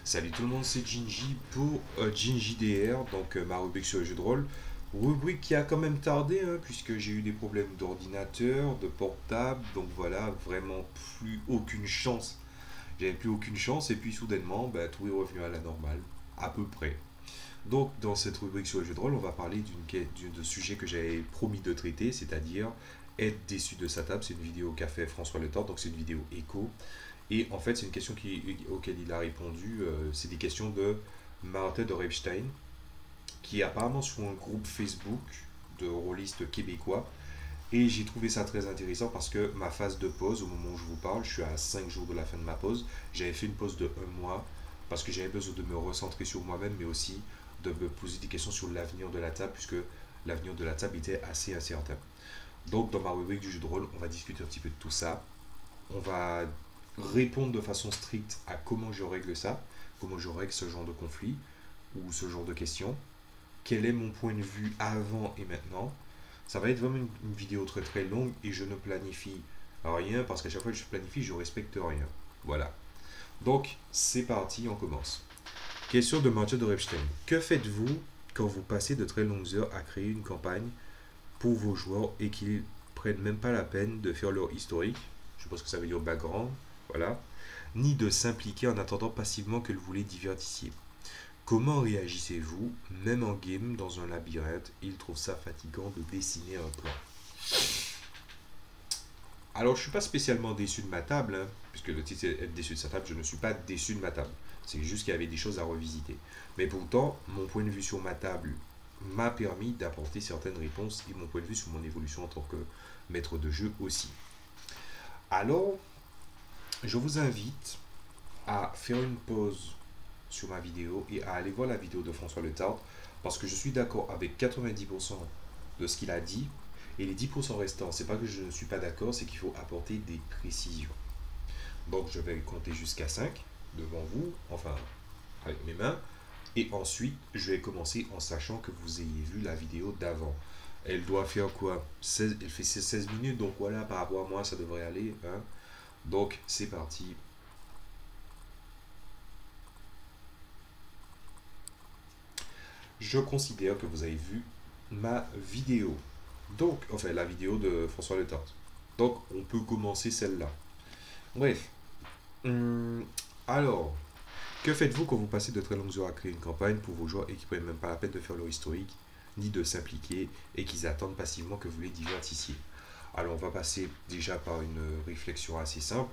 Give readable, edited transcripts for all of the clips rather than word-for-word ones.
Salut tout le monde, c'est Gingy pour Gingy DR, donc ma rubrique sur les jeux de rôle. Rubrique qui a quand même tardé, hein, puisque j'ai eu des problèmes d'ordinateur, de portable, donc voilà, vraiment plus aucune chance. J'avais plus aucune chance, et puis soudainement, bah, tout est revenu à la normale, à peu près. Donc dans cette rubrique sur les jeux de rôle, on va parler de sujet que j'avais promis de traiter, c'est-à-dire être déçu de sa table. C'est une vidéo qu'a fait François Le Temps, donc c'est une vidéo écho. Et en fait, c'est une question auquel il a répondu. C'est des questions de Marthe de Repstein, qui est apparemment sur un groupe Facebook de rôlistes québécois. Et j'ai trouvé ça très intéressant parce que ma phase de pause, au moment où je vous parle, je suis à 5 jours de la fin de ma pause. J'avais fait une pause de 1 mois parce que j'avais besoin de me recentrer sur moi-même, mais aussi de me poser des questions sur l'avenir de la table, puisque l'avenir de la table était assez incertain. Donc, dans ma rubrique du jeu de rôle, on va discuter un petit peu de tout ça. On va répondre de façon stricte à comment je règle ça, comment je règle ce genre de conflit ou ce genre de questions, quel est mon point de vue avant et maintenant. Ça va être vraiment une vidéo très très longue et je ne planifie rien parce qu'à chaque fois que je planifie, je respecte rien. Voilà. Donc, c'est parti, on commence. Question de Mathieu de Repstein. Que faites-vous quand vous passez de très longues heures à créer une campagne pour vos joueurs et qu'ils prennent même pas la peine de faire leur historique, je pense que ça veut dire background, voilà, ni de s'impliquer en attendant passivement que vous les divertissiez. Comment réagissez-vous, même en game, dans un labyrinthe? Il trouve ça fatigant de dessiner un plan. Alors, je ne suis pas spécialement déçu de ma table, hein, puisque le titre est être déçu de sa table, je ne suis pas déçu de ma table. C'est juste qu'il y avait des choses à revisiter. Mais pourtant, mon point de vue sur ma table m'a permis d'apporter certaines réponses et mon point de vue sur mon évolution en tant que maître de jeu aussi. Alors, je vous invite à faire une pause sur ma vidéo et à aller voir la vidéo de François Le Tard parce que je suis d'accord avec 90% de ce qu'il a dit et les 10% restants, c'est pas que je ne suis pas d'accord, c'est qu'il faut apporter des précisions. Donc je vais compter jusqu'à 5 devant vous, enfin avec mes mains, et ensuite je vais commencer en sachant que vous ayez vu la vidéo d'avant. Elle doit faire quoi? 16, elle fait 16 minutes, donc voilà, par rapport à moi, ça devrait aller. Hein. Donc c'est parti. Je considère que vous avez vu ma vidéo. Donc, enfin, la vidéo de François Le Tart. Donc, on peut commencer celle-là. Bref. Hum, alors, que faites-vous quand vous passez de très longues heures à créer une campagne pour vos joueurs et qui ne prennent même pas la peine de faire leur historique, ni de s'impliquer, et qu'ils attendent passivement que vous les divertissiez? Alors, on va passer déjà par une réflexion assez simple.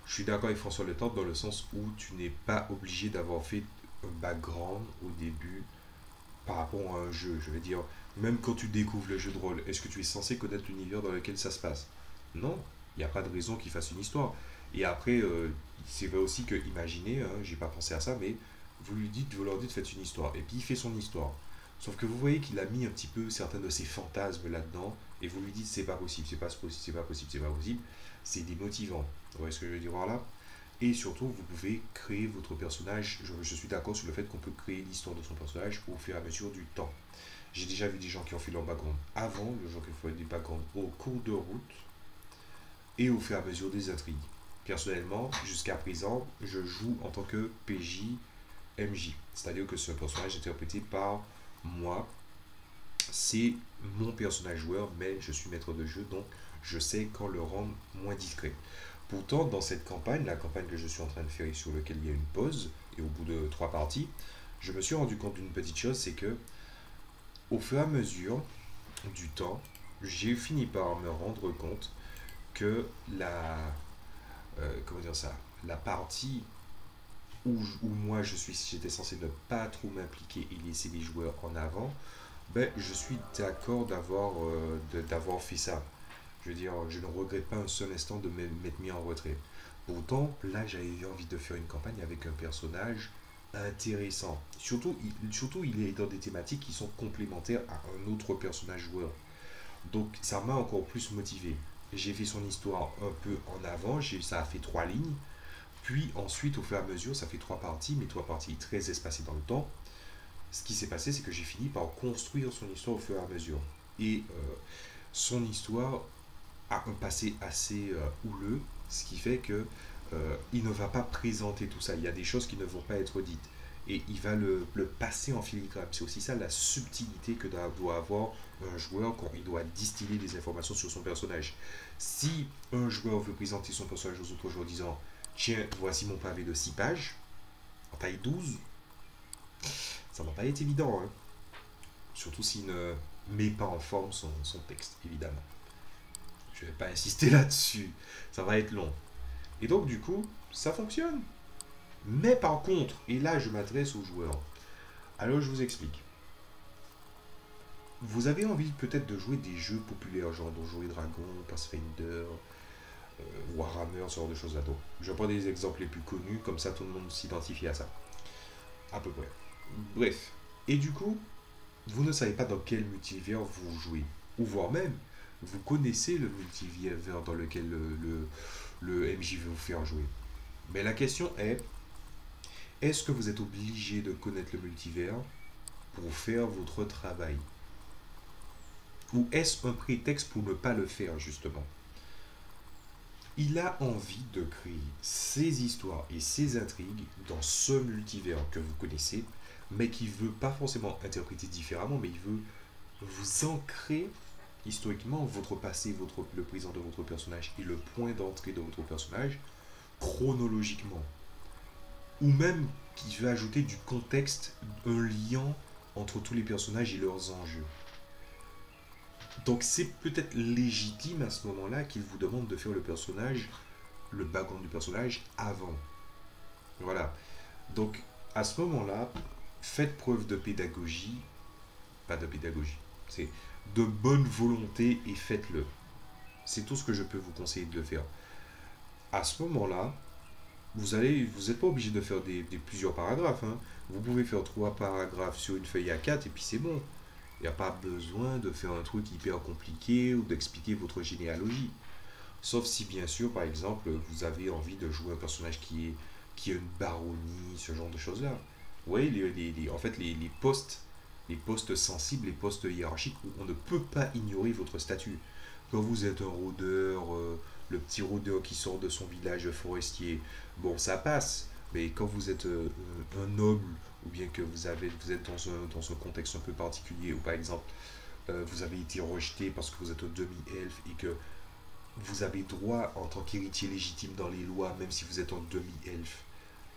Je suis d'accord avec François Le Tart dans le sens où tu n'es pas obligé d'avoir fait un background au début par rapport à un jeu. Je veux dire, même quand tu découvres le jeu de rôle, est-ce que tu es censé connaître l'univers dans lequel ça se passe? Non, il n'y a pas de raison qu'il fasse une histoire. Et après, c'est vrai aussi que, imaginez, hein, j'ai pas pensé à ça, mais vous leur dites, faites une histoire. Et puis il fait son histoire. Sauf que vous voyez qu'il a mis un petit peu certains de ses fantasmes là-dedans, et vous lui dites, c'est pas possible, c'est pas possible, c'est pas possible, c'est pas possible. C'est démotivant. Vous voyez ce que je veux dire par là? Et surtout, vous pouvez créer votre personnage. Je suis d'accord sur le fait qu'on peut créer l'histoire de son personnage au fur et à mesure du temps. J'ai déjà vu des gens qui ont fait leur background avant, des gens qui ont fait des backgrounds au cours de route et au fur et à mesure des intrigues. Personnellement, jusqu'à présent, je joue en tant que PJ MJ. C'est-à-dire que ce personnage est interprété par moi. C'est mon personnage joueur, mais je suis maître de jeu, donc je sais quand le rendre moins discret. Pourtant, dans cette campagne, la campagne que je suis en train de faire et sur laquelle il y a une pause, et au bout de 3 parties, je me suis rendu compte d'une petite chose, c'est que au fur et à mesure du temps, j'ai fini par me rendre compte que comment dire ça, la partie où moi j'étais censé ne pas trop m'impliquer et laisser les joueurs en avant, ben, je suis d'accord d'avoir fait ça. Je veux dire, je ne regrette pas un seul instant de m'être mis en retrait. Pourtant, là, j'avais envie de faire une campagne avec un personnage intéressant. Surtout, il est dans des thématiques qui sont complémentaires à un autre personnage joueur. Donc, ça m'a encore plus motivé. J'ai fait son histoire un peu en avant, ça a fait 3 lignes. Puis ensuite, au fur et à mesure, ça fait 3 parties, mais 3 parties très espacées dans le temps. Ce qui s'est passé, c'est que j'ai fini par construire son histoire au fur et à mesure. Et son histoire a un passé assez houleux, ce qui fait que il ne va pas présenter tout ça. Il y a des choses qui ne vont pas être dites. Et il va le passer en filigrane. C'est aussi ça la subtilité que doit avoir un joueur quand il doit distiller des informations sur son personnage. Si un joueur veut présenter son personnage aux autres joueurs en disant tiens, voici mon pavé de 6 pages, en taille 12, ça va pas être évident. Hein. Surtout s'il ne met pas en forme son texte, évidemment. Je vais pas insister là-dessus. Ça va être long. Et donc, du coup, ça fonctionne. Mais par contre, et là je m'adresse aux joueurs, alors je vous explique. Vous avez envie peut-être de jouer des jeux populaires, genre Donjons et Dragons, Pathfinder, Warhammer, ce genre de choses là. Donc, je prends des exemples les plus connus, comme ça tout le monde s'identifie à ça. À peu près. Bref. Et du coup, vous ne savez pas dans quel multivers vous jouez. Ou voire même, vous connaissez le multivers dans lequel le MJ veut vous faire jouer. Mais la question est-ce que vous êtes obligé de connaître le multivers pour faire votre travail? Ou est-ce un prétexte pour ne pas le faire, justement? Il a envie de créer ses histoires et ses intrigues dans ce multivers que vous connaissez, mais qui ne veut pas forcément interpréter différemment, mais il veut vous ancrer historiquement votre passé, le présent de votre personnage et le point d'entrée de votre personnage chronologiquement. Ou même qui veut ajouter du contexte, un lien entre tous les personnages et leurs enjeux. Donc c'est peut-être légitime à ce moment-là qu'il vous demande de faire le personnage, le background du personnage avant. Voilà. Donc à ce moment-là, faites preuve de pédagogie, pas de pédagogie, c'est de bonne volonté et faites-le. C'est tout ce que je peux vous conseiller de le faire. À ce moment-là, vous n'êtes pas obligé de faire plusieurs paragraphes. Hein. Vous pouvez faire 3 paragraphes sur une feuille A4 et puis c'est bon. Il n'y a pas besoin de faire un truc hyper compliqué ou d'expliquer votre généalogie. Sauf si, bien sûr, par exemple, vous avez envie de jouer un personnage qui a une baronnie, ce genre de choses-là. Vous voyez, en fait, les postes sensibles, les postes hiérarchiques, où on ne peut pas ignorer votre statut. Quand vous êtes un rôdeur, le petit rôdeur qui sort de son village forestier, bon, ça passe. Mais quand vous êtes un noble, ou bien que vous êtes dans un contexte un peu particulier, ou par exemple, vous avez été rejeté parce que vous êtes un demi-elfe et que vous avez droit, en tant qu'héritier légitime dans les lois, même si vous êtes un demi-elfe,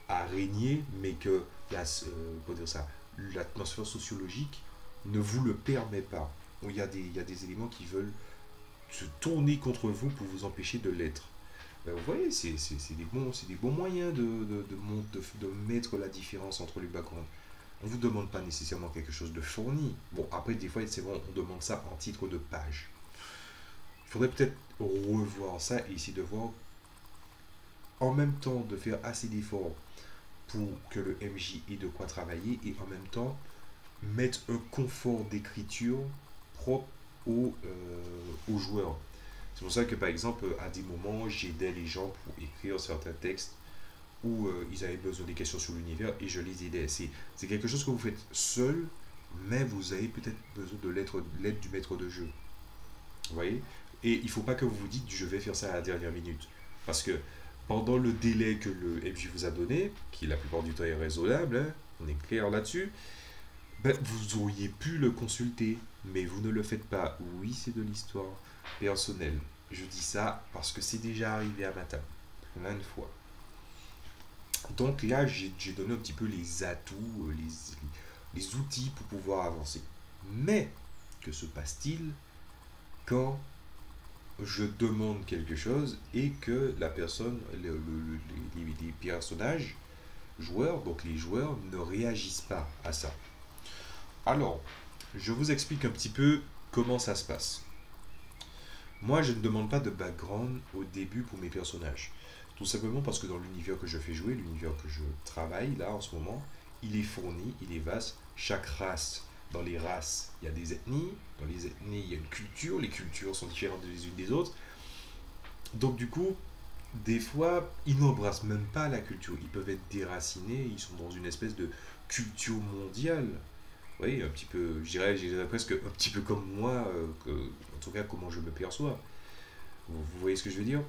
à régner, mais que l'atmosphère sociologique ne vous le permet pas. Il y a des éléments qui veulent se tourner contre vous pour vous empêcher de l'être. Vous voyez, c'est des bons moyens de mettre la différence entre les backgrounds. On ne vous demande pas nécessairement quelque chose de fourni. Bon, après, des fois, c'est bon, on demande ça en titre de page. Il faudrait peut-être revoir ça et essayer de voir, en même temps, de faire assez d'efforts pour que le MJ ait de quoi travailler et en même temps, mettre un confort d'écriture propre aux joueurs. C'est pour ça que, par exemple, à des moments, j'aidais les gens pour écrire certains textes où ils avaient besoin des questions sur l'univers et je les aidais. C'est quelque chose que vous faites seul, mais vous avez peut-être besoin de l'aide du maître de jeu. Vous voyez? Et il ne faut pas que vous vous dites je vais faire ça à la dernière minute. Parce que pendant le délai que le MJ vous a donné, qui la plupart du temps est raisonnable, hein, on est clair là-dessus, ben, vous auriez pu le consulter, mais vous ne le faites pas. Oui, c'est de l'histoire personnelle. Je dis ça parce que c'est déjà arrivé à ma table, plein de fois. Donc là, j'ai donné un petit peu les atouts, les outils pour pouvoir avancer. Mais, que se passe-t-il quand je demande quelque chose et que la personne, les personnages, joueurs, donc les joueurs, ne réagissent pas à ça? Alors, je vous explique un petit peu comment ça se passe. Moi, je ne demande pas de background au début pour mes personnages. Tout simplement parce que dans l'univers que je fais jouer, l'univers que je travaille là en ce moment, il est fourni, il est vaste. Chaque race, dans les races, il y a des ethnies. Dans les ethnies, il y a une culture. Les cultures sont différentes les unes des autres. Donc du coup, des fois, ils n'embrassent même pas la culture. Ils peuvent être déracinés, ils sont dans une espèce de culture mondiale. Oui, un petit peu, je dirais presque un petit peu comme moi, en tout cas comment je me perçois. Vous voyez ce que je veux dire?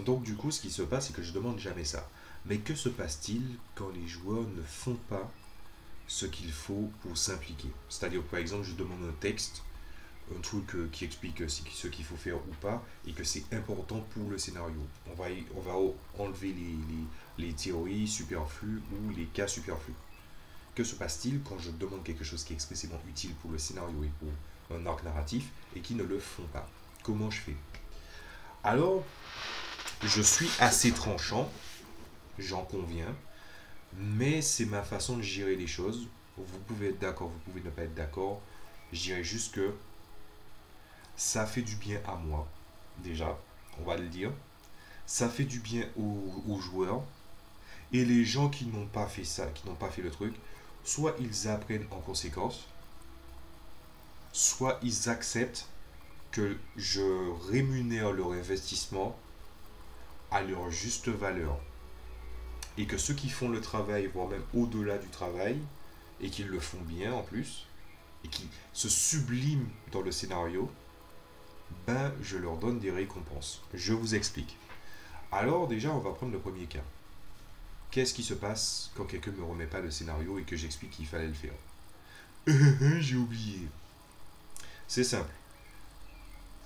Donc du coup, ce qui se passe, c'est que je demande jamais ça. Mais que se passe-t-il quand les joueurs ne font pas ce qu'il faut pour s'impliquer? C'est-à-dire, par exemple, je demande un texte, un truc qui explique ce qu'il faut faire ou pas, et que c'est important pour le scénario. On va enlever les théories superflues ou les cas superflus. Que se passe-t-il quand je demande quelque chose qui est expressément utile pour le scénario et pour un arc narratif et qui ne le font pas? Comment je fais? Alors, je suis assez tranchant, j'en conviens, mais c'est ma façon de gérer les choses. Vous pouvez être d'accord, vous pouvez ne pas être d'accord. Je dirais juste que ça fait du bien à moi, déjà, on va le dire. Ça fait du bien aux joueurs. Et les gens qui n'ont pas fait ça, qui n'ont pas fait le truc, soit ils apprennent en conséquence, soit ils acceptent que je rémunère leur investissement à leur juste valeur. Et que ceux qui font le travail, voire même au-delà du travail, et qui le font bien en plus, et qui se subliment dans le scénario, ben je leur donne des récompenses. Je vous explique. Alors déjà, on va prendre le premier cas. Qu'est-ce qui se passe quand quelqu'un ne me remet pas le scénario et que j'explique qu'il fallait le faire? J'ai oublié. C'est simple.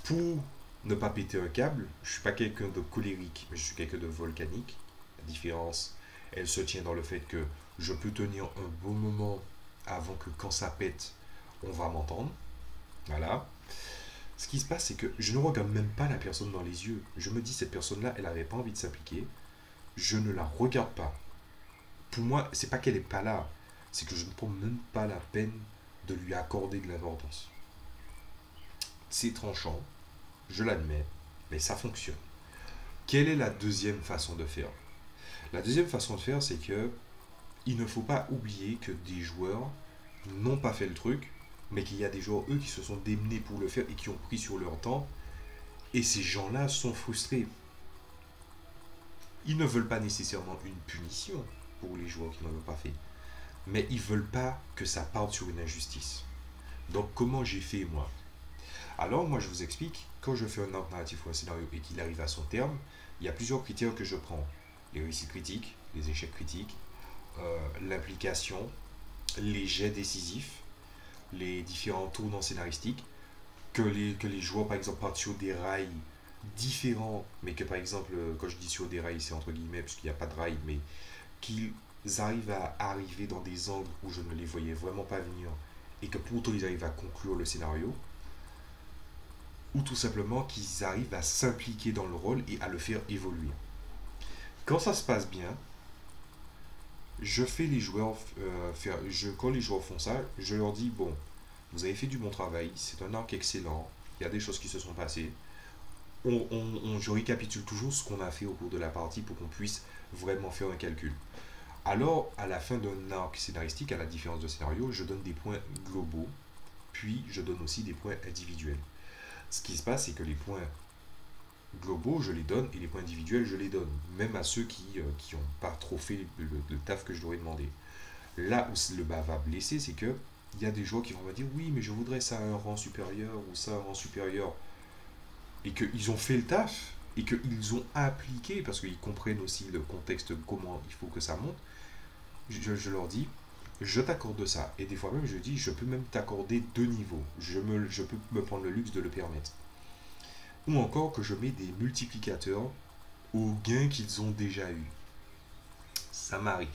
Pour ne pas péter un câble, je suis pas quelqu'un de colérique, mais je suis quelqu'un de volcanique. La différence, elle se tient dans le fait que je peux tenir un bon moment avant que quand ça pète, on va m'entendre. Voilà. Ce qui se passe, c'est que je ne regarde même pas la personne dans les yeux. Je me dis, cette personne-là, elle n'avait pas envie de s'impliquer. Je ne la regarde pas. Pour moi, c'est pas qu'elle n'est pas là, c'est que je ne prends même pas la peine de lui accorder de l'importance. C'est tranchant, je l'admets, mais ça fonctionne. Quelle est la deuxième façon de faire? La deuxième façon de faire, c'est que il ne faut pas oublier que des joueurs n'ont pas fait le truc, mais qu'il y a des joueurs, eux, qui se sont démenés pour le faire et qui ont pris sur leur temps. Et ces gens-là sont frustrés. Ils ne veulent pas nécessairement une punition pour les joueurs qui n'en ont pas fait, mais ils veulent pas que ça parte sur une injustice. Donc comment j'ai fait moi? Alors moi je vous explique, quand je fais un arc narratif ou un scénario et qu'il arrive à son terme, il y a plusieurs critères que je prends. Les réussites critiques, les échecs critiques, l'implication, les jets décisifs, les différents tournants scénaristiques, que les joueurs par exemple partent sur des rails différents, mais que par exemple, quand je dis sur des rails, c'est entre guillemets, puisqu'il n'y a pas de rails, mais qu'ils arrivent à arriver dans des angles où je ne les voyais vraiment pas venir, et que pourtant ils arrivent à conclure le scénario, ou tout simplement qu'ils arrivent à s'impliquer dans le rôle et à le faire évoluer. Quand ça se passe bien, je fais les joueurs quand les joueurs font ça, je leur dis bon, vous avez fait du bon travail, c'est un arc excellent, il y a des choses qui se sont passées. Je récapitule toujours ce qu'on a fait au cours de la partie pour qu'on puisse vraiment faire un calcul. Alors, à la fin d'un arc scénaristique, à la différence de scénario, je donne des points globaux, puis je donne aussi des points individuels. Ce qui se passe, c'est que les points globaux, je les donne, et les points individuels, je les donne, même à ceux qui n'ont pas trop fait le taf que je leur ai demandé. Là où le bas va blesser, c'est que il y a des joueurs qui vont me dire oui, mais je voudrais ça à un rang supérieur ou ça à un rang supérieur, et qu'ils ont fait le taf et qu'ils ont appliqué parce qu'ils comprennent aussi le contexte, comment il faut que ça monte. Je leur dis je t'accorde ça, et des fois même je dis je peux même t'accorder 2 niveaux, je peux me prendre le luxe de le permettre, ou encore que je mets des multiplicateurs aux gains qu'ils ont déjà eu. Ça m'arrive.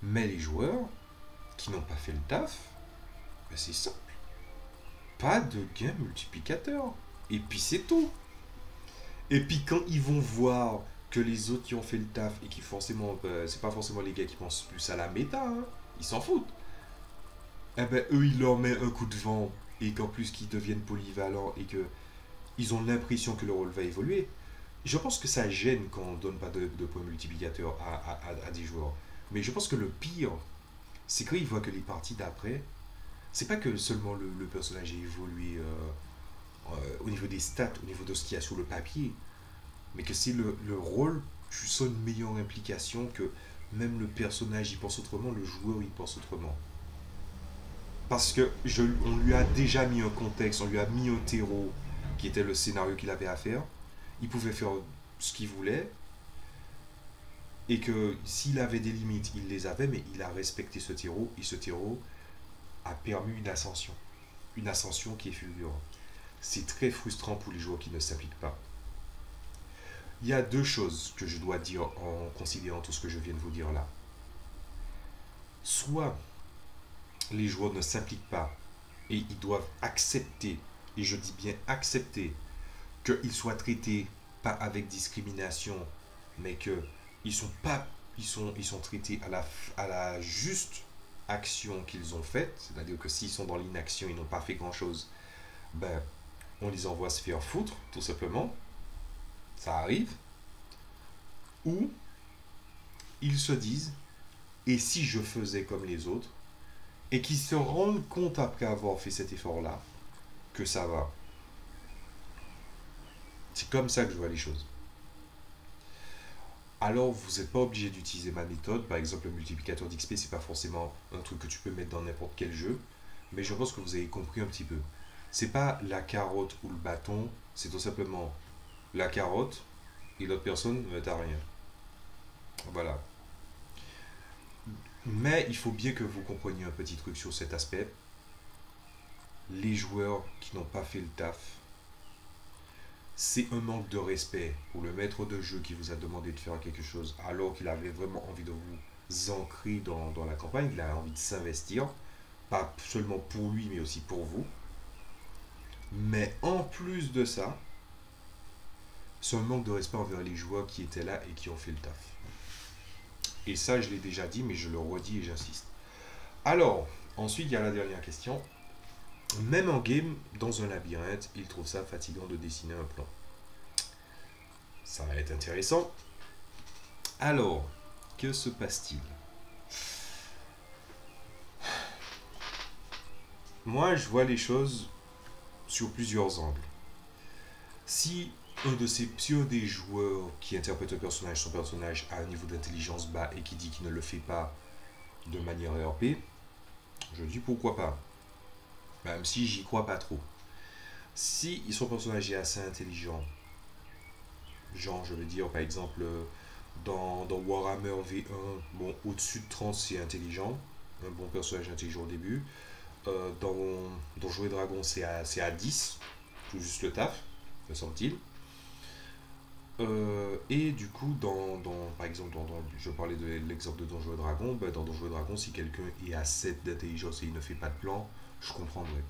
Mais les joueurs qui n'ont pas fait le taf, ben c'est simple. Pas de gain multiplicateur. Et puis c'est tout. Et puis quand ils vont voir que les autres qui ont fait le taf et qui forcément, ben, c'est pas forcément les gars qui pensent plus à la méta, hein, ils s'en foutent. Eh ben eux ils leur mettent un coup de vent et qu'en plus qu'ils deviennent polyvalents et que ils ont l'impression que le rôle va évoluer. Je pense que ça gêne quand on donne pas de points multiplicateurs à des joueurs. Mais je pense que le pire, c'est quand ils voient que les parties d'après, c'est pas que seulement le personnage a évolué au niveau des stats, au niveau de ce qu'il y a sur le papier, mais que c'est le rôle, tu sens une meilleure implication, que même le personnage il pense autrement, le joueur il pense autrement. Parce que on lui a déjà mis un contexte, on lui a mis un terreau qui était le scénario qu'il avait à faire. Il pouvait faire ce qu'il voulait, et que s'il avait des limites, il les avait, mais il a respecté ce terreau, et ce terreau a permis une ascension qui est fulgurante. C'est très frustrant pour les joueurs qui ne s'appliquent pas. Il y a deux choses que je dois dire en considérant tout ce que je viens de vous dire là. Soit les joueurs ne s'impliquent pas et ils doivent accepter, et je dis bien accepter, qu'ils soient traités pas avec discrimination, mais qu'ils sont pas, ils sont traités à la juste action qu'ils ont faite, c'est-à-dire que s'ils sont dans l'inaction, ils n'ont pas fait grand-chose, ben, on les envoie se faire foutre, tout simplement, ça arrive, ou ils se disent, et si je faisais comme les autres, et qu'ils se rendent compte après avoir fait cet effort-là, que ça va. C'est comme ça que je vois les choses. Alors, vous n'êtes pas obligé d'utiliser ma méthode. Par exemple, le multiplicateur d'XP, c'est pas forcément un truc que tu peux mettre dans n'importe quel jeu. Mais je pense que vous avez compris un petit peu. C'est pas la carotte ou le bâton, c'est tout simplement la carotte et l'autre personne ne t'a rien. Voilà. Mais il faut bien que vous compreniez un petit truc sur cet aspect. Les joueurs qui n'ont pas fait le taf, c'est un manque de respect pour le maître de jeu qui vous a demandé de faire quelque chose alors qu'il avait vraiment envie de vous ancrer dans la campagne, il a envie de s'investir, pas seulement pour lui mais aussi pour vous. Mais en plus de ça, c'est un manque de respect envers les joueurs qui étaient là et qui ont fait le taf. Et ça, je l'ai déjà dit, mais je le redis et j'insiste. Alors, ensuite, il y a la dernière question. Même en game, dans un labyrinthe, il trouve ça fatigant de dessiner un plan. Ça va être intéressant. Alors, que se passe-t-il? Moi, je vois les choses sur plusieurs angles. Si si un des joueurs qui interprète un personnage, son personnage a un niveau d'intelligence bas et qui dit qu'il ne le fait pas de manière RP, je dis pourquoi pas. Même si j'y crois pas trop. Si son personnage est assez intelligent, genre je veux dire par exemple dans Warhammer V1, bon au-dessus de 30 c'est intelligent, un bon personnage intelligent au début. Dans Jouer Dragon c'est à 10, tout juste le taf, me semble-t-il. Et du coup, par exemple, je parlais de l'exemple de Donjons et Dragons, ben, dans Donjons et Dragons, si quelqu'un est à 7 d'intelligence et il ne fait pas de plan, je comprendrais.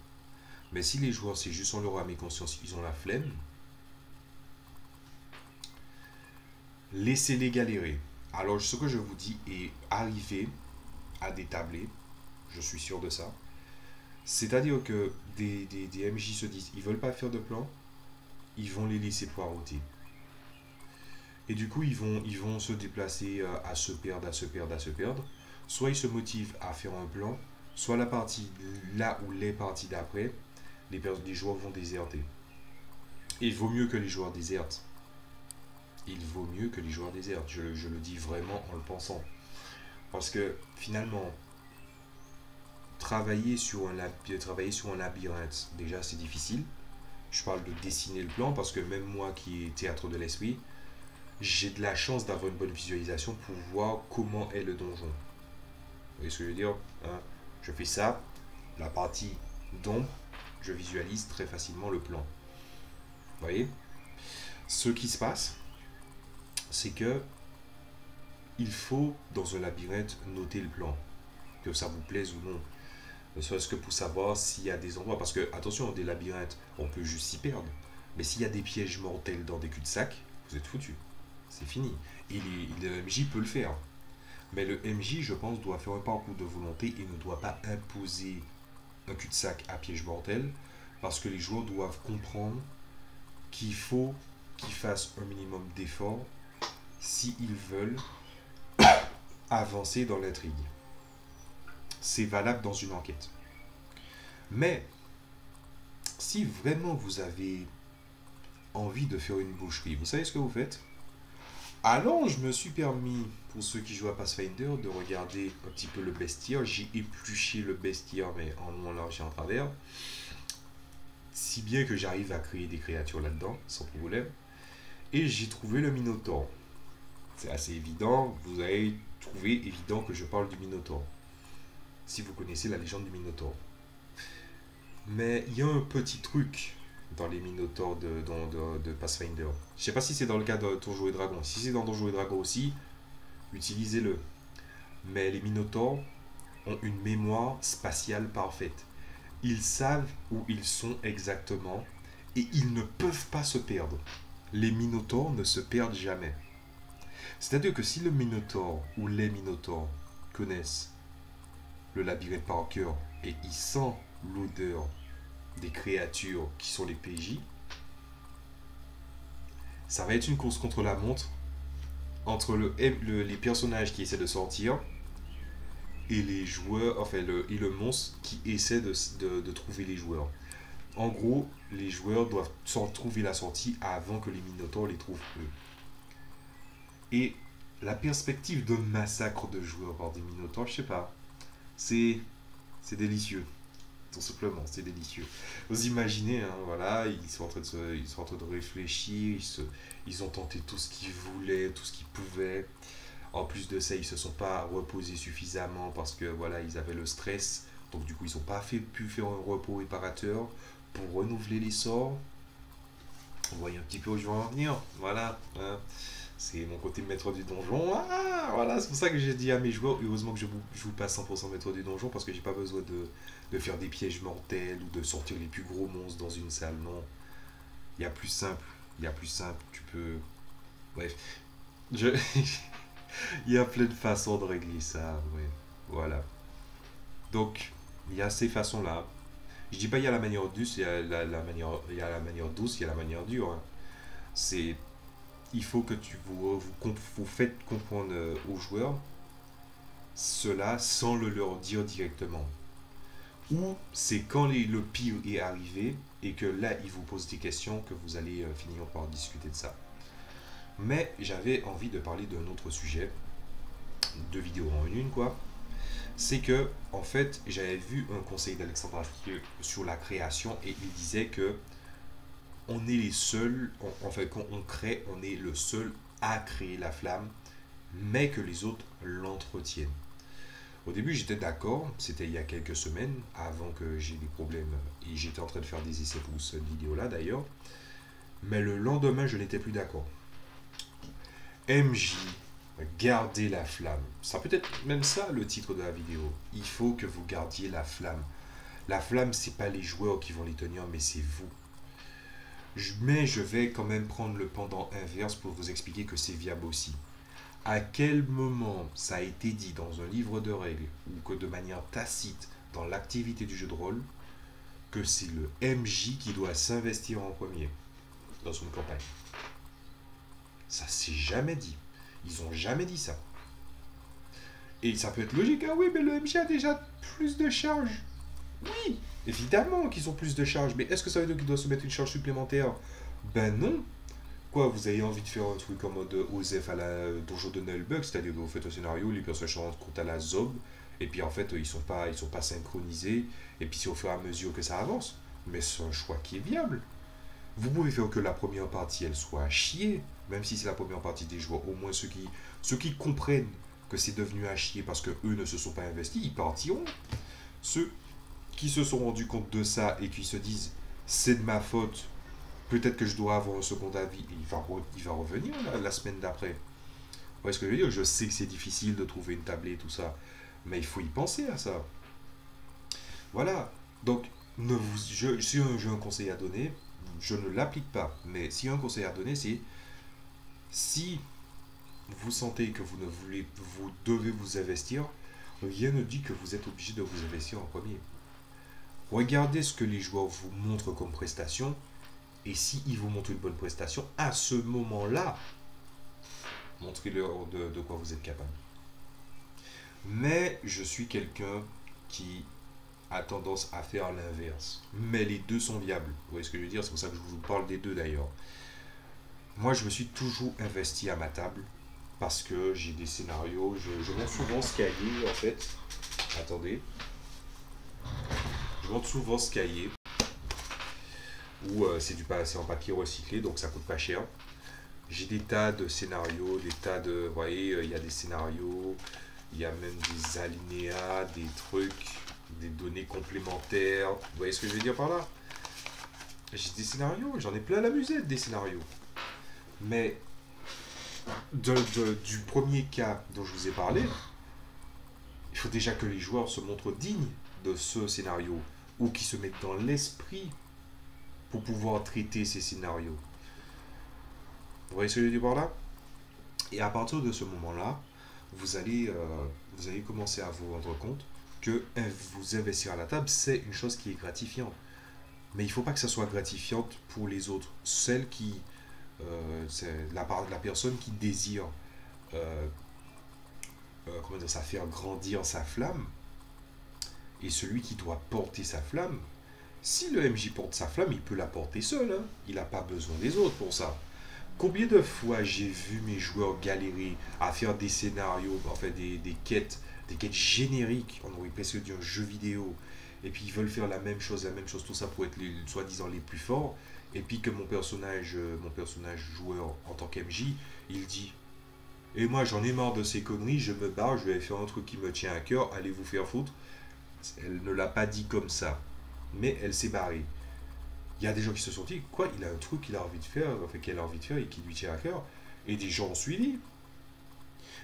Mais si les joueurs, c'est juste en leur âme et conscience, ils ont la flemme, laissez-les galérer. Alors, ce que je vous dis est arriver à détabler, je suis sûr de ça. C'est-à-dire que des MJ se disent, ils veulent pas faire de plan, ils vont les laisser poireauter. Et du coup, ils vont se déplacer à se perdre, à se perdre, à se perdre. Soit ils se motivent à faire un plan, soit la partie là ou les parties d'après, les joueurs vont déserter. Et il vaut mieux que les joueurs désertent. Il vaut mieux que les joueurs désertent. Je le dis vraiment en le pensant. Parce que finalement, travailler sur un labyrinthe, déjà c'est difficile. Je parle de dessiner le plan parce que même moi qui est théâtre de l'esprit, j'ai de la chance d'avoir une bonne visualisation pour voir comment est le donjon. Vous voyez ce que je veux dire, hein? Je fais ça, la partie d'ombre, je visualise très facilement le plan. Vous voyez? Ce qui se passe, c'est que il faut, dans un labyrinthe, noter le plan. Que ça vous plaise ou non. Ne serait-ce que pour savoir s'il y a des endroits. Parce que, attention, des labyrinthes, on peut juste s'y perdre. Mais s'il y a des pièges mortels dans des cul-de-sac, vous êtes foutus. C'est fini. Et le MJ peut le faire. Mais le MJ, je pense, doit faire un parcours de volonté et ne doit pas imposer un cul-de-sac à piège mortel, parce que les joueurs doivent comprendre qu'il faut qu'ils fassent un minimum d'efforts s'ils veulent avancer dans l'intrigue. C'est valable dans une enquête. Mais, si vraiment vous avez envie de faire une boucherie, vous savez ce que vous faites? Alors, je me suis permis, pour ceux qui jouent à Pathfinder, de regarder un petit peu le bestiaire. J'ai épluché le bestiaire, mais en long, en large et en travers. Si bien que j'arrive à créer des créatures là-dedans, sans problème. Et j'ai trouvé le Minotaure. C'est assez évident, vous avez trouvé évident que je parle du Minotaure. Si vous connaissez la légende du Minotaure. Mais il y a un petit truc dans les Minotaures de Pathfinder. Je sais pas si c'est dans le cas de Donjons et Dragons. Si c'est dans Donjons et Dragons aussi, utilisez-le. Mais les Minotaures ont une mémoire spatiale parfaite. Ils savent où ils sont exactement et ils ne peuvent pas se perdre. Les Minotaures ne se perdent jamais. C'est-à-dire que si le Minotaure ou les Minotaures connaissent le labyrinthe par cœur et ils sentent l'odeur des créatures qui sont les PJ, ça va être une course contre la montre entre les personnages qui essaient de sortir et les joueurs, enfin et le monstre qui essaie de trouver les joueurs. En gros, les joueurs doivent trouver la sortie avant que les Minotaures les trouvent eux. Et la perspective d'un massacre de joueurs par des Minotaures, je sais pas, c'est délicieux. Tout simplement, c'est délicieux. Vous imaginez, hein, voilà, ils sont en train de réfléchir, ils ont tenté tout ce qu'ils voulaient, tout ce qu'ils pouvaient. En plus de ça, ils se sont pas reposés suffisamment parce que voilà, ils avaient le stress. Donc du coup, ils n'ont pas pu faire un repos réparateur pour renouveler les sorts. Vous voyez un petit peu où je veux en venir. Voilà, hein. C'est mon côté maître du donjon. Ah, voilà, c'est pour ça que j'ai dit à mes joueurs, heureusement que je joue pas 100% maître du donjon parce que j'ai pas besoin de faire des pièges mortels ou de sortir les plus gros monstres dans une salle. Non, il y a plus simple. Il y a plus simple. Tu peux. Bref. Je... il y a plein de façons de régler ça. Ouais. Voilà. Donc, il y a ces façons-là. Je dis pas il y a la manière douce, il y a la manière, il y a la manière douce, il y a la manière dure. Hein. C'est, il faut que vous faites comprendre aux joueurs cela sans le leur dire directement. Ou c'est quand le pire est arrivé et que là ils vous posent des questions que vous allez finir par discuter de ça. Mais j'avais envie de parler d'un autre sujet, deux vidéos en une quoi. C'est que, en fait, j'avais vu un conseil d'Alexandre Astier sur la création et il disait que on est les seuls, enfin, quand on crée, on est le seul à créer la flamme, mais que les autres l'entretiennent. Au début, j'étais d'accord, c'était il y a quelques semaines, avant que j'ai des problèmes, et j'étais en train de faire des essais pour cette vidéo-là d'ailleurs, mais le lendemain, je n'étais plus d'accord. MJ, garder la flamme. Ça peut être même ça le titre de la vidéo. Il faut que vous gardiez la flamme. La flamme, c'est pas les joueurs qui vont les tenir, mais c'est vous. Mais je vais quand même prendre le pendant inverse pour vous expliquer que c'est viable aussi. À quel moment ça a été dit dans un livre de règles ou que de manière tacite dans l'activité du jeu de rôle que c'est le MJ qui doit s'investir en premier dans une campagne? Ça s'est jamais dit. Ils ont jamais dit ça. Et ça peut être logique, ah oui, mais le MJ a déjà plus de charges. Oui, évidemment qu'ils ont plus de charges, mais est-ce que ça veut dire qu'il doit se mettre une charge supplémentaire? Ben non. Quoi, vous avez envie de faire un truc en mode OSEF à la Donjon de Nullbug, c'est-à-dire que vous faites un scénario, les personnages se rendent compte à la zob, et puis en fait, ils sont pas synchronisés, et puis c'est au fur et à mesure que ça avance. Mais c'est un choix qui est viable. Vous pouvez faire que la première partie, elle soit à chier, même si c'est la première partie des joueurs. Au moins, ceux qui comprennent que c'est devenu à chier parce que eux ne se sont pas investis, ils partiront. Ceux qui se sont rendus compte de ça et qui se disent c'est de ma faute, peut-être que je dois avoir un second avis, il va revenir la semaine d'après. Vous voyez ce que je veux dire? Je sais que c'est difficile de trouver une tablette et tout ça, mais il faut y penser à ça. Voilà. Donc, si j'ai un conseil à donner, je ne l'applique pas, mais si un conseil à donner, c'est si vous sentez que vous devez vous investir, rien ne dit que vous êtes obligé de vous investir en premier. Regardez ce que les joueurs vous montrent comme prestation, et s'ils vous montrent une bonne prestation, à ce moment-là, montrez-leur de quoi vous êtes capable. Mais je suis quelqu'un qui a tendance à faire l'inverse. Mais les deux sont viables. Vous voyez ce que je veux dire? C'est pour ça que je vous parle des deux d'ailleurs. Moi, je me suis toujours investi à ma table parce que j'ai des scénarios. Je monte souvent ce cahier en fait. Attendez. Je monte souvent ce cahier où c'est en papier recyclé, donc ça coûte pas cher. J'ai des tas de scénarios, des tas de... Vous voyez, il y a des scénarios, il y a même des alinéas, des trucs, des données complémentaires. Vous voyez ce que je veux dire par là? J'ai des scénarios, j'en ai plein la musette des scénarios. Mais du premier cas dont je vous ai parlé, il faut déjà que les joueurs se montrent dignes de ce scénario ou qu'ils se mettent dans l'esprit pour pouvoir traiter ces scénarios. Vous voyez ce que je veux dire par là? Et à partir de ce moment-là, vous allez commencer à vous rendre compte que vous investir à la table, c'est une chose qui est gratifiante. Mais il ne faut pas que ça soit gratifiante pour les autres. Celle qui, c'est la personne qui désire, euh, comment dire ça, faire grandir sa flamme, et celui qui doit porter sa flamme. Si le MJ porte sa flamme, il peut la porter seul. Hein. Il n'a pas besoin des autres pour ça. Combien de fois j'ai vu mes joueurs galérer à faire des scénarios, en fait des quêtes génériques, on aurait presque dit un jeu vidéo, et puis ils veulent faire la même chose, tout ça pour être les, soi-disant les plus forts, et puis que mon personnage joueur en tant qu'MJ, il dit, et moi j'en ai marre de ces conneries, je me barre, je vais faire un truc qui me tient à cœur, allez vous faire foutre. Elle ne l'a pas dit comme ça, mais elle s'est barrée. Il y a des gens qui se sont dit, quoi, il a un truc qu'il a envie de faire, enfin, qu'elle a envie de faire et qui lui tient à cœur, et des gens ont suivi.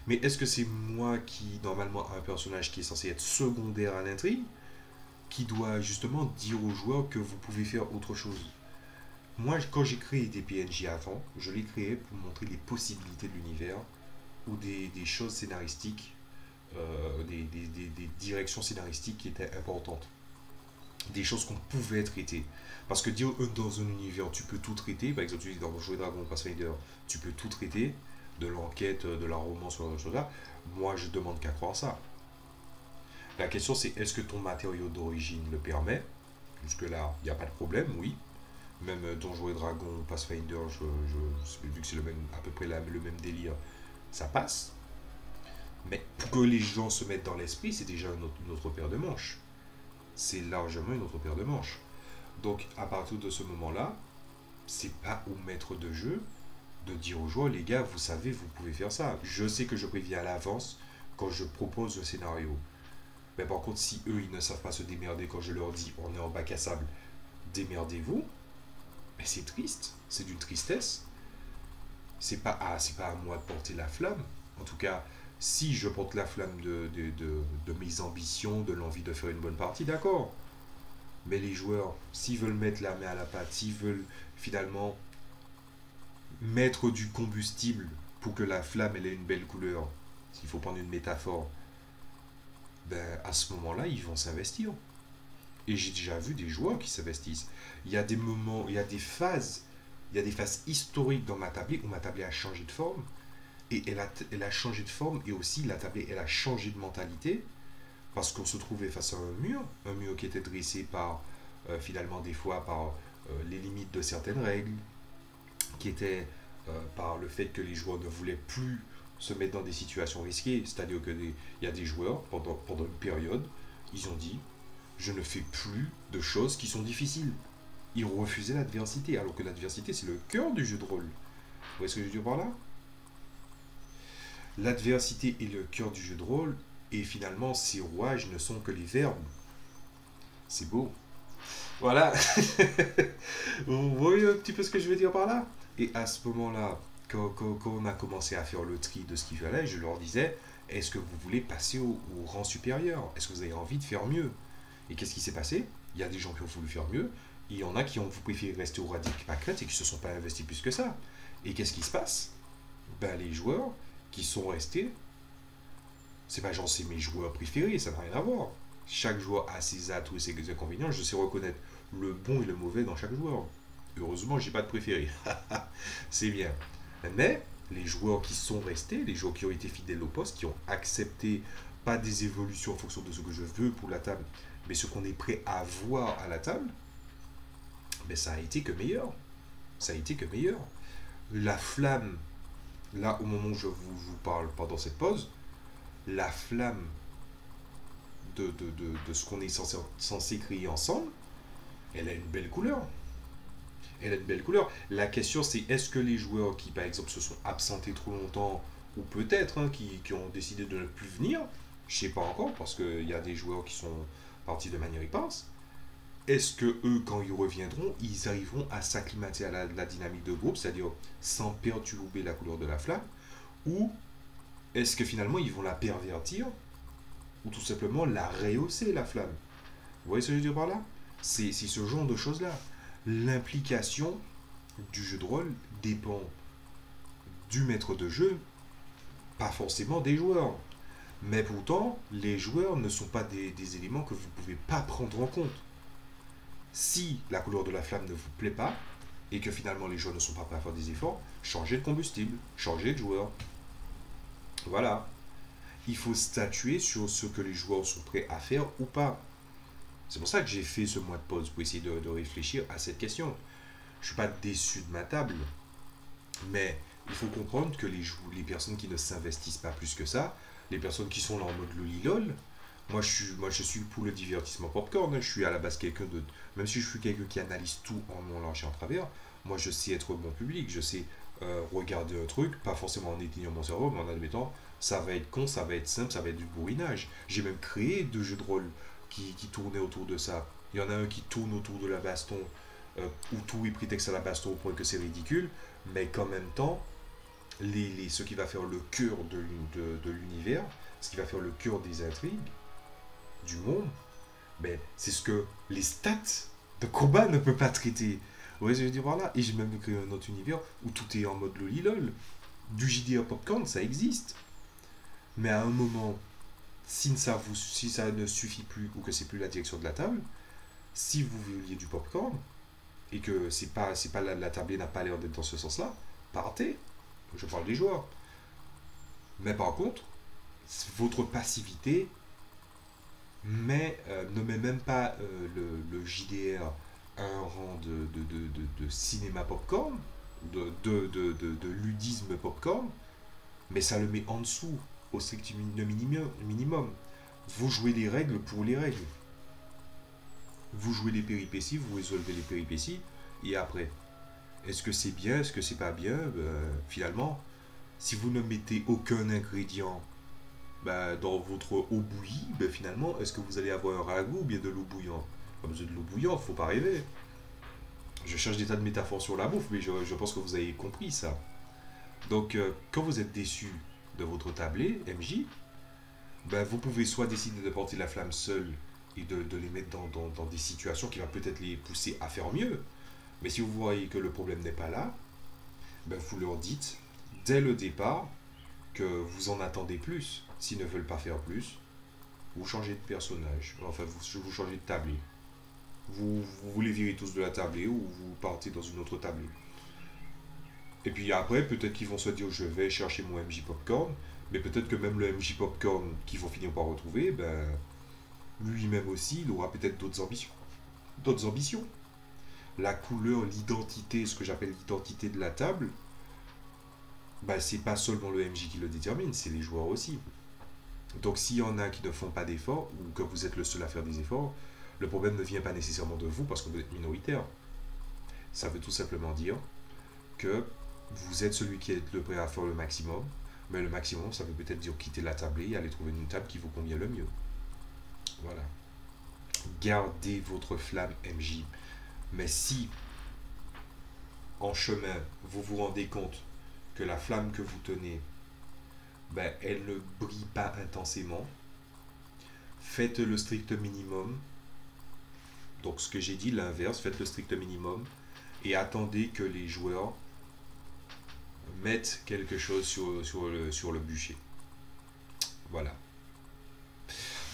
Mais est-ce que c'est moi qui, normalement, un personnage qui est censé être secondaire à l'intrigue, qui doit justement dire aux joueurs que vous pouvez faire autre chose? Moi, quand j'ai créé des PNJ avant, je les créais pour montrer les possibilités de l'univers ou des choses scénaristiques, des directions scénaristiques qui étaient importantes, des choses qu'on pouvait traiter. Parce que dire dans un univers, tu peux tout traiter, par exemple, tu dis dans Donjons et Dragons Pathfinder, tu peux tout traiter, de l'enquête, de la romance, sur choses là. Moi, je demande qu'à croire ça. La question, c'est est-ce que ton matériau d'origine le permet? Jusque-là, il n'y a pas de problème, oui. Même Donjons et Dragons Pathfinder, vu que c'est le même, à peu près le même délire, ça passe. Mais pour que les gens se mettent dans l'esprit, c'est déjà une autre paire de manches. C'est largement une autre paire de manches. Donc, à partir de ce moment-là, c'est pas au maître de jeu de dire aux joueurs, les gars, vous savez, vous pouvez faire ça. Je sais que je préviens à l'avance quand je propose le scénario. Mais par contre, si eux, ils ne savent pas se démerder quand je leur dis, on est en bac à sable, démerdez-vous, mais c'est triste, c'est d'une tristesse. C'est pas à moi de porter la flamme. En tout cas, si je porte la flamme de mes ambitions, de l'envie de faire une bonne partie, d'accord. Mais les joueurs, s'ils veulent mettre la main à la pâte, s'ils veulent finalement mettre du combustible pour que la flamme elle ait une belle couleur, s'il faut prendre une métaphore, ben à ce moment-là, ils vont s'investir. Et j'ai déjà vu des joueurs qui s'investissent. Il y a des moments, il y a des phases historiques dans ma tablée où ma tablée a changé de forme. Et elle a changé de forme et aussi la tablée, elle a changé de mentalité parce qu'on se trouvait face à un mur qui était dressé par, finalement, des fois par les limites de certaines règles, qui était par le fait que les joueurs ne voulaient plus se mettre dans des situations risquées. C'est-à-dire qu'il y a des joueurs, pendant une période, ils ont dit, je ne fais plus de choses qui sont difficiles. Ils refusaient l'adversité, alors que l'adversité, c'est le cœur du jeu de rôle. Vous voyez ce que je veux dire par là? L'adversité est le cœur du jeu de rôle, et finalement, ces rouages ne sont que les verbes. C'est beau. Voilà. Vous voyez un petit peu ce que je veux dire par là? Et à ce moment-là, quand on a commencé à faire le tri de ce qu'il fallait, je leur disais, est-ce que vous voulez passer au rang supérieur? Est-ce que vous avez envie de faire mieux? Et qu'est-ce qui s'est passé? Il y a des gens qui ont voulu faire mieux, et il y en a qui ont préféré rester au Radic Pacrette et qui ne se sont pas investis plus que ça. Et qu'est-ce qui se passe? Ben, les joueurs qui sont restés, c'est pas genre c'est mes joueurs préférés, ça n'a rien à voir. Chaque joueur a ses atouts et ses inconvénients, je sais reconnaître le bon et le mauvais dans chaque joueur. Heureusement, j'ai pas de préféré. C'est bien. Mais les joueurs qui sont restés, les joueurs qui ont été fidèles au poste, qui ont accepté pas des évolutions en fonction de ce que je veux pour la table, mais ce qu'on est prêt à voir à la table, ben ça a été que meilleur. Ça a été que meilleur. La flamme, là, au moment où vous parle pendant cette pause, la flamme de ce qu'on est censé créer ensemble, elle a une belle couleur. Elle a de belles couleurs. La question c'est est-ce que les joueurs qui par exemple se sont absentés trop longtemps, ou peut-être hein, qui ont décidé de ne plus venir, je sais pas encore parce qu'il y a des joueurs qui sont partis de manière éparse, est-ce que eux quand ils reviendront, ils arriveront à s'acclimater à la dynamique de groupe, c'est-à-dire sans perturber la couleur de la flamme, ou est-ce que finalement ils vont la pervertir, ou tout simplement la rehausser la flamme. Vous voyez ce que je veux dire par là? C'est ce genre de choses-là. L'implication du jeu de rôle dépend du maître de jeu, pas forcément des joueurs. Mais pourtant, les joueurs ne sont pas des éléments que vous ne pouvez pas prendre en compte. Si la couleur de la flamme ne vous plaît pas, et que finalement les joueurs ne sont pas prêts à faire des efforts, changez de combustible, changez de joueur. Voilà. Il faut statuer sur ce que les joueurs sont prêts à faire ou pas. C'est pour ça que j'ai fait ce mois de pause, pour essayer de réfléchir à cette question. Je ne suis pas déçu de ma table, mais il faut comprendre que les personnes qui ne s'investissent pas plus que ça, les personnes qui sont là en mode lolilol, moi je suis pour le divertissement popcorn, hein. Je suis à la base quelqu'un de... Même si je suis quelqu'un qui analyse tout en long, large et en travers, moi je sais être bon public, je sais regarder un truc, pas forcément en éteignant mon cerveau, mais en admettant, ça va être con, ça va être simple, ça va être du bourrinage. J'ai même créé deux jeux de rôle qui tournaient autour de ça. Il y en a un qui tourne autour de la baston, où tout est prétexte à la baston au point que c'est ridicule, mais qu'en même temps, ce qui va faire le cœur de l'univers, ce qui va faire le cœur des intrigues, du monde, ben, c'est ce que les stats de combat ne peuvent pas traiter. Vous voyez ce que je veux dire par là? Et j'ai même créé un autre univers où tout est en mode lolilol. Du JDR Popcorn, ça existe. Mais à un moment, si ça ne suffit plus ou que c'est plus la direction de la table, si vous vouliez du popcorn et que c'est pas la tablée n'a pas l'air d'être dans ce sens-là, partez. Je parle des joueurs. Mais par contre, votre passivité ne met même pas le JDR à un rang de cinéma popcorn, de ludisme popcorn, mais ça le met en dessous, au strict minimum. Vous jouez les règles pour les règles. Vous jouez les péripéties, vous résolvez les péripéties, et après, est-ce que c'est bien, est-ce que c'est pas bien? Finalement, si vous ne mettez aucun ingrédient dans votre eau bouillie, finalement, est-ce que vous allez avoir un ragoût ou bien de l'eau bouillante? Pas besoin de l'eau bouillante, faut pas rêver. Je cherche des tas de métaphores sur la bouffe, mais je pense que vous avez compris ça. Donc, quand vous êtes déçu de votre tablé, MJ, vous pouvez soit décider de porter la flamme seul et de les mettre dans des situations qui va peut-être les pousser à faire mieux. Mais si vous voyez que le problème n'est pas là, vous leur dites dès le départ que vous en attendez plus. S'ils ne veulent pas faire plus, vous changez de personnage. Enfin, vous changez de tablé. Vous les virez tous de la tablée ou vous partez dans une autre tablée. Et puis après, peut-être qu'ils vont se dire je vais chercher mon MJ Popcorn, mais peut-être que même le MJ Popcorn qu'ils vont finir par retrouver, lui-même aussi, il aura peut-être d'autres ambitions. D'autres ambitions. La couleur, l'identité, ce que j'appelle l'identité de la table, c'est pas seulement le MJ qui le détermine, c'est les joueurs aussi. Donc s'il y en a qui ne font pas d'efforts, ou que vous êtes le seul à faire des efforts, le problème ne vient pas nécessairement de vous parce que vous êtes minoritaire. Ça veut tout simplement dire que vous êtes celui qui est le prêt à faire le maximum, mais le maximum, ça veut peut-être dire quitter la table et aller trouver une table qui vous convient le mieux. Voilà. Gardez votre flamme MJ. Mais si, en chemin, vous vous rendez compte que la flamme que vous tenez, elle ne brille pas intensément, faites le strict minimum. Donc ce que j'ai dit, l'inverse, faites le strict minimum et attendez que les joueurs mettent quelque chose sur le bûcher. Voilà.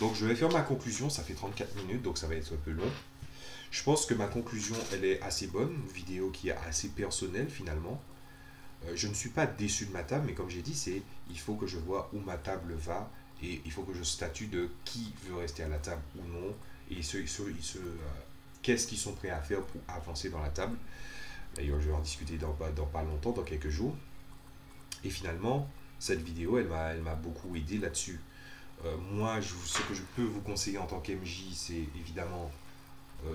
Donc je vais faire ma conclusion, ça fait 34 minutes, donc ça va être un peu long. Je pense que ma conclusion, elle est assez bonne, une vidéo qui est assez personnelle finalement. Je ne suis pas déçu de ma table, mais comme j'ai dit, il faut que je vois où ma table va et il faut que je statue de qui veut rester à la table ou non et qu'est-ce qu'ils sont prêts à faire pour avancer dans la table. D'ailleurs, je vais en discuter dans pas longtemps, dans quelques jours. Et finalement, cette vidéo, elle m'a beaucoup aidé là-dessus. Moi, ce que je peux vous conseiller en tant qu'MJ, c'est évidemment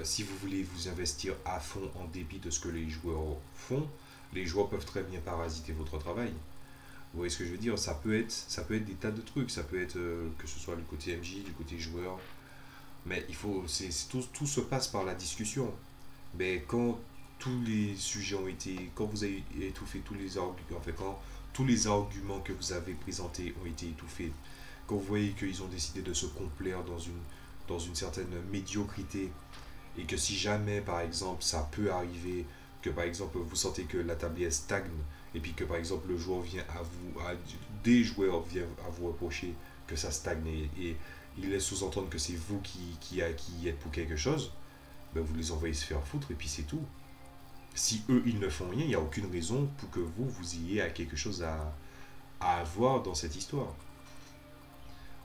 Si vous voulez vous investir à fond en dépit de ce que les joueurs font, les joueurs peuvent très bien parasiter votre travail. Vous voyez ce que je veux dire? Ça peut être des tas de trucs. Ça peut être que ce soit du côté MJ, du côté joueur. Mais tout se passe par la discussion. Mais quand tous les sujets ont été, quand vous avez étouffé tous les arguments, en fait, quand tous les arguments que vous avez présentés ont été étouffés, quand vous voyez qu'ils ont décidé de se complaire dans une certaine médiocrité, et que si jamais, par exemple, ça peut arriver, que par exemple, vous sentez que la tablière stagne, et puis que par exemple, le joueur vient à vous, des joueurs viennent à vous reprocher que ça stagne, et il laisse sous-entendre que c'est vous qui êtes pour quelque chose, ben vous les envoyez se faire foutre, et puis c'est tout. Si eux, ils ne font rien, il n'y a aucune raison pour que vous ayez à quelque chose à avoir dans cette histoire.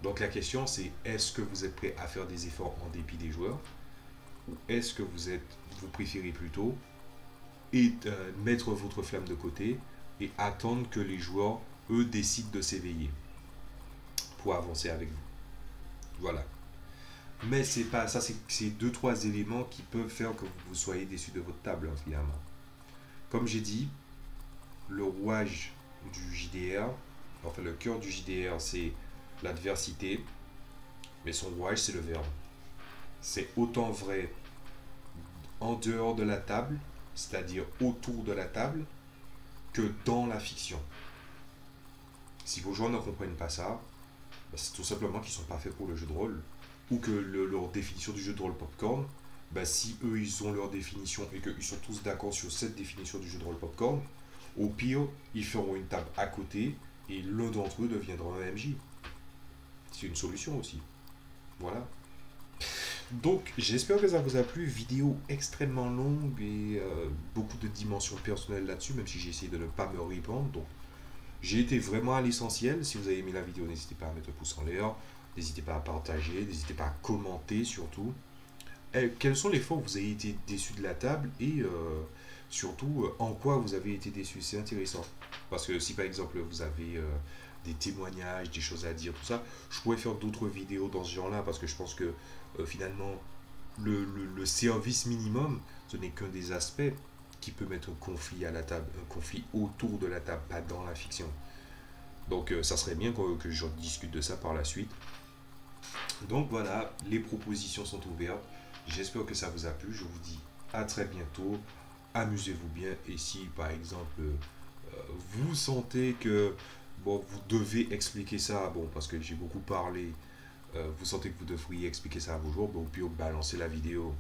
Donc la question, c'est est-ce que vous êtes prêt à faire des efforts en dépit des joueurs, ou est-ce que vous préférez plutôt mettre votre flamme de côté et attendre que les joueurs, eux, décident de s'éveiller pour avancer avec vous. Voilà. Mais c'est pas ça, c'est deux, trois éléments qui peuvent faire que vous soyez déçu de votre table, hein, finalement. Comme j'ai dit, le rouage du JDR, enfin le cœur du JDR, c'est l'adversité, mais son rouage, c'est le verbe. C'est autant vrai en dehors de la table, c'est-à-dire autour de la table, que dans la fiction. Si vos joueurs ne comprennent pas ça, bah, c'est tout simplement qu'ils ne sont pas faits pour le jeu de rôle. Ou que leur définition du jeu de rôle popcorn, bah, si eux ils ont leur définition et qu'ils sont tous d'accord sur cette définition du jeu de rôle popcorn, au pire, ils feront une table à côté et l'un d'entre eux deviendra un MJ. C'est une solution aussi. Voilà. Donc, j'espère que ça vous a plu. Vidéo extrêmement longue et beaucoup de dimensions personnelles là-dessus, même si j'ai essayé de ne pas me répandre. Donc, j'ai été vraiment à l'essentiel. Si vous avez aimé la vidéo, n'hésitez pas à mettre un pouce en l'air. N'hésitez pas à partager. N'hésitez pas à commenter surtout. Et quelles sont les fois où vous avez été déçu de la table et surtout en quoi vous avez été déçu. C'est intéressant. Parce que si par exemple vous avez des témoignages, des choses à dire, tout ça, je pourrais faire d'autres vidéos dans ce genre-là parce que je pense que finalement le service minimum, ce n'est qu'un des aspects qui peut mettre un conflit à la table, un conflit autour de la table, pas dans la fiction. Donc ça serait bien que je discute de ça par la suite. Donc voilà, les propositions sont ouvertes. J'espère que ça vous a plu. Je vous dis à très bientôt. Amusez-vous bien. Et si par exemple vous sentez que bon, vous devez expliquer ça, bon, parce que j'ai beaucoup parlé, vous sentez que vous devriez expliquer ça à vos joueurs, bon, puis balancer la vidéo.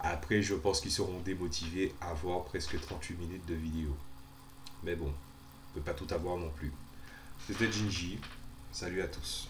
Après, je pense qu'ils seront démotivés à voir presque 38 minutes de vidéo. Mais bon, on ne peut pas tout avoir non plus. C'était Ginji. Salut à tous.